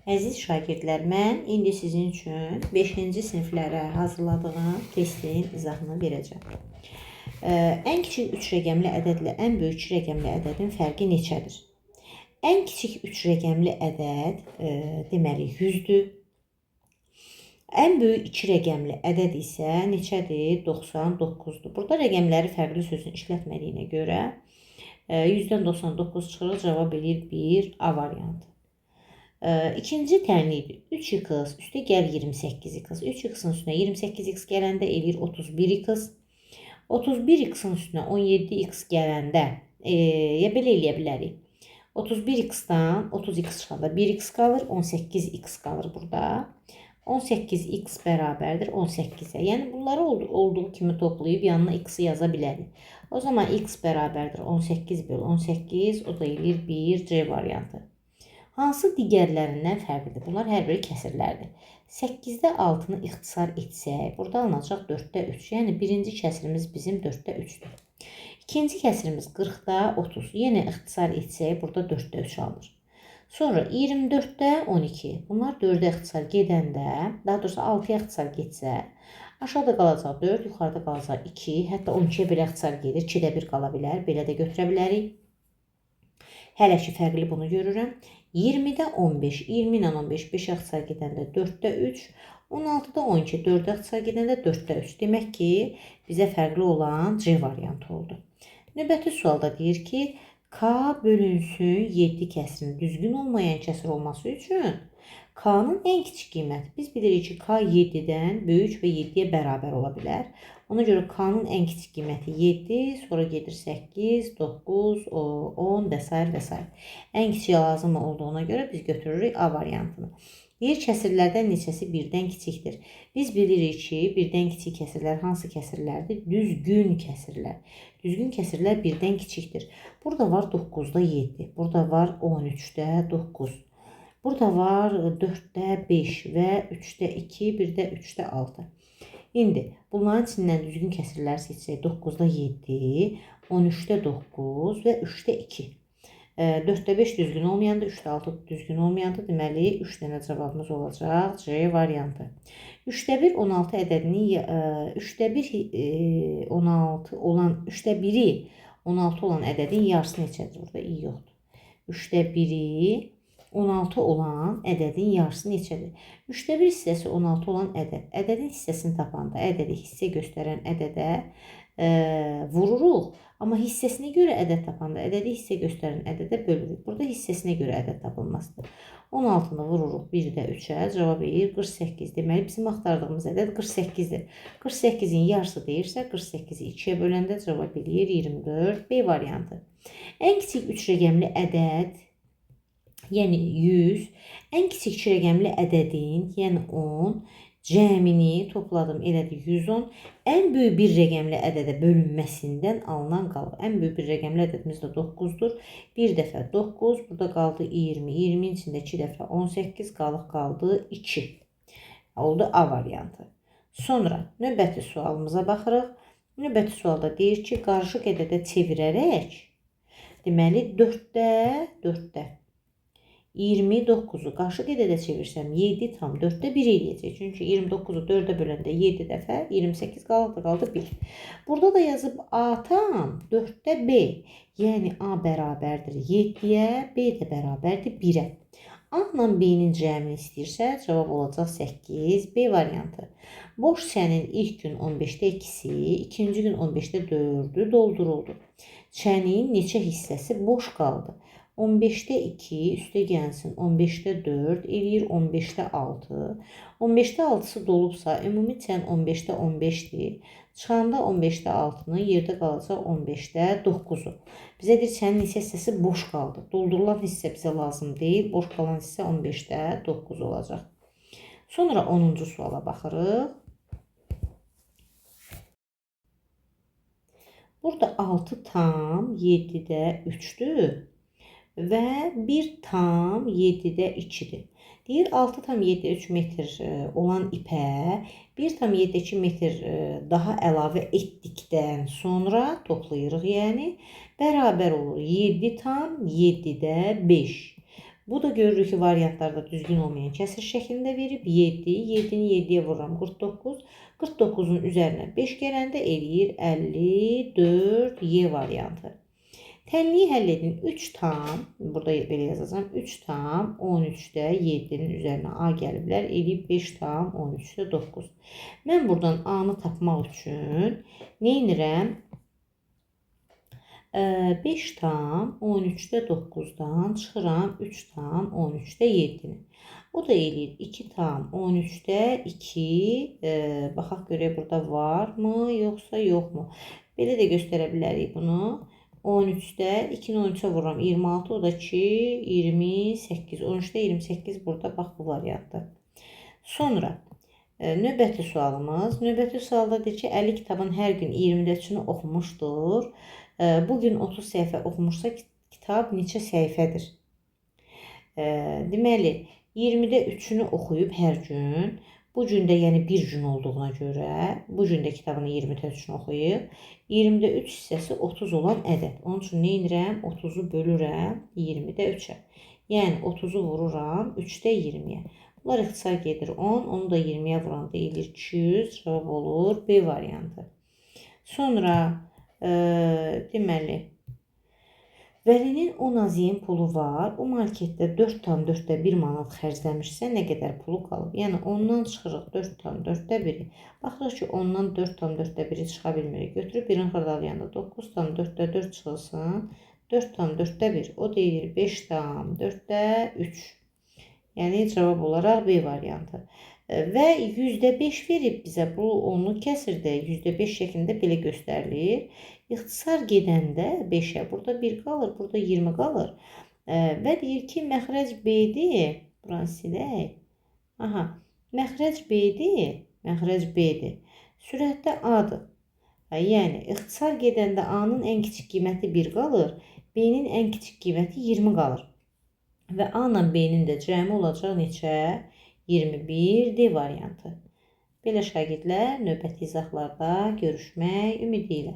Əziz şagirdlər, mən indi sizin üçün 5-ci siniflərə hazırladığım testin izahını verəcəm. Ən kiçik 3 rəqəmli ədədlə ən böyük 2 rəqəmli ədədin fərqi neçədir? Ən kiçik 3 rəqəmli ədəd deməli 100-dür. Ən böyük 2 rəqəmli ədəd isə neçədir? 99-dur. Burada rəqəmləri fərqli sözünü işlətmədiyinə görə 100-dən 99 çıxırıq, cavab eləyir 1 A variantı. İkinci tənlikdir. 3x üstə gəl 28x. 3x-in üstünə 28x gələndə eləyir 31x. 31x-in üstünə 17x gələndə belə eləyə bilərik. 31x-dan 30x çıxanda 1x qalır, 18x qalır burada. 18x bərabərdir 18-ə. Yəni bunları olduğu kimi toplayıb yanına x-i yaza bilərik. O zaman x bərabərdir 18 böl 18, o da eləyir 1 C variantı. Hansı digərlərindən fərqlidir? Bunlar hər biri kəsirlərdir. 8-də 6-nı ixtisar etsək, burada alınacaq 4-də 3. Yəni birinci kəsirimiz bizim 4-də 3-dür. İkinci kəsirimiz 40-da 30. Yenə ixtisar etsək, burada 4-də 3 alınır. Sonra 24-də 12. Bunlar 4-də ixtisar gedəndə, daha doğrusu 6-ya ixtisar getsə, aşağıda qalacaq 4, yuxarıda qalacaq 2, hətta 12-yə belə ixtisar gedir, 2-də 1 qala bilər, belə də götürə bilərik. Hələ ki fərqli bunu görürəm. 20-də 15, 20 ilə 15, 5-ə ixtisar gedəndə 4-də 3, 16-da 12, 4-də ixtisar gedəndə 4-də 3. Demək ki, bizə fərqli olan C variantı oldu. Növbəti sualda deyir ki, K bölünsün 7 kəsirin düzgün olmayan kəsir olması üçün K-nın ən kiçik qiyməti. Biz bilirik ki, K 7-dən böyük və 7-yə bərabər ola bilər. Ona görə K-nın ən kiçik qiyməti 7, sonra gedir 8, 9, 10 və s. və s. Ən kiçik lazım olduğuna görə biz götürürük A variantını. Deyir, kəsirlərdən neçəsi 1-dən kiçikdir? Biz bilirik ki, 1-dən kiçik kəsirlər hansı kəsirlərdir? Düzgün kəsirlər. Düzgün kəsirlər 1-dən kiçikdir. Burada var 9-da 7, burada var 13-də 9. Burada var 4-də 5 və 3-də 2, 1-də 3-də 6. İndi bunların içindən düzgün kəsirləri seçsək 9-da 7, 13-də 9 və 3-də 2. 4-də 5 düzgün olmayanda, 3-də 6 düzgün olmayanda, deməli 3 dənə cavabımız olacaq C variantı. 3-də 1 16 ədədini 3-də 1 16 olan 3-də 1-i 16 olan ədədin yarısı neçədir? Burada i yoxdur. 3-də 1-i 16 olan ədədin yarısı neçədir? 3-də 1 hissəsi 16 olan ədəd. Ədədin hissəsini tapanda ədədi hissə göstərən ədədə vururuq. Amma hissəsinə görə ədəd tapanda ədədi hissə göstərən ədədə bölürük. Burada hissəsinə görə ədəd tapılmasıdır. 16-nı vururuq 1-də 3-ə, cavab eləyir 48. Deməli, bizim axtardığımız ədəd 48-dir. 48-in yarısı deyirsə, 48-i 2-yə böləndə cavab eləyir 24. B variantı. Ən kiçik 3 rəqəmli ədəd, yəni 100, ən kiçik 2 rəqəmli ədədin, yəni 10, cəmini topladım, elədi 110. Ən böyük bir rəqəmli ədədə bölünməsindən alınan qalır. Ən böyük bir rəqəmli ədədimiz də 9-dur. Bir dəfə 9, burada qaldı 20. 20-in içində 2 dəfə 18, qaldı 2. Oldu A variantı. Sonra növbəti sualımıza baxırıq. Növbəti sualda deyir ki, qarışıq ədədə çevirərək, deməli 4-də 29-u qarışıq ədədə çevirsəm 7 tam 4-də 1 eləyəcək. Çünki 29-u 4-də böləndə 7 dəfə 28 qaldı 1. Burada da yazıb A tam 4-də B. Yəni A bərabərdir 7-yə, B də bərabərdir 1-ə. A ilə B-nin cəmini istəyirsə, cavab olacaq 8. B variantı. Boş hissənin ilk gün 15-də 2-si, ikinci gün 15-də 4-ü dolduruldu. Çənin neçə hissəsi boş qaldı? 15-də 2 üstə gəlsin 15-də 4 eləyir 15-də 6. 15-də 6-sı dolubsa ümumi çən 15-də 15-dir. Çıxanda 15-də 6-nı yerdə qalacaq 15-də 9-u. Bizə deyir çənin neçə hissəsi boş qaldı. Doldurulan hissə bizə lazım deyil. Boş qalan hissə 15-də 9 olacaq. Sonra 10-cu suala baxırıq. Burada 6 tam 7-də 3-dür. Və 1 tam 7-də 2-dir. Deyir 6 tam 7-də 3 metr olan ipə 1 tam 7-də 2 metr daha əlavə etdikdən sonra toplayırıq. Yəni bərabər olur 7 tam 7-də 5. Bu da görürük ki variantlarda düzgün olmayan kəsir şəklində verib 7. 7-ni 7-yə vururam 49. 49-un üzərinə 5 gələndə eləyir 54 Y variantı. Tənliyi həll edin. 3 tam, burada belə yazacağam. 3 tam 13-də 7-nin üzərinə A gəliblər. Eləyib 5 tam 13-də 9. Mən buradan A-nı tapmaq üçün nə edirəm? 5 tam 13-də 9-dan çıxıram 3 tam 13-də 7-ni. O da eləyir 2 tam 13-də 2. Baxaq görək burada varmı, yoxsa yoxmu? Belə də göstərə bilərik bunu. 13'də 2'ni 13'e vururam 26, o da 2 28. 13'də 28 burada bax bu variantdır. Sonra növbəti sualımız. Növbəti sualda deyir ki, Əli kitabın hər gün 20-də 3-ünü oxumuşdur. Bugün 30 səhifə oxumuşsa kitab neçə səhifədir? Deməli 20-də 3-ünü oxuyub hər gün. Bu gündə yəni bir gün olduğuna görə bu gündə kitabını 20-də 3-ünü oxuyub. 20-də 3 hissəsi 30 olan ədəd. Onun üçün nə edirəm? 30-u bölürəm 20-də 3-ə. Yəni 30-u vururam 3-də 20-yə. Bunlar ixtisar gedir 10. Onu da 20-yə vuranda eləyir 200. Cavab olur B variantı. Sonra deməli Vəlinin 10 azim pulu var. O marketdə 4/4-də 1 manat xərcləmişsə nə qədər pulu qalıb? Yəni 10-dan çıxırıq 4/4-də 1-i. Baxırıq ki, 10-dan 4/4-də 1-i çıxa bilmirik. Götürüb 1-in xırdalayanda 9/4-də 4 çıxılsın. 4/4-də 1. O deyir 5/4-də 3. Yəni cavab olaraq B variantı. Və %5 verib bizə bu onlu kəsirdə %5 şəklində belə göstərilir. İxtisar gedəndə 5-ə, burada 1 qalır, burada 20 qalır. Və deyir ki, məxrəc B-dir. Buranı silək. Aha, məxrəc B-dir. Məxrəc B-dir. Sürətdə A-dır. Yəni, ixtisar gedəndə A-nın ən kiçik qiyməti 1 qalır, B-nin ən kiçik qiyməti 20 qalır. Və A ilə B-nin də cəmi olacaq neçə? 21 D variantı. Belə şagirdlər növbəti izahlarda görüşmək ümidi ilə.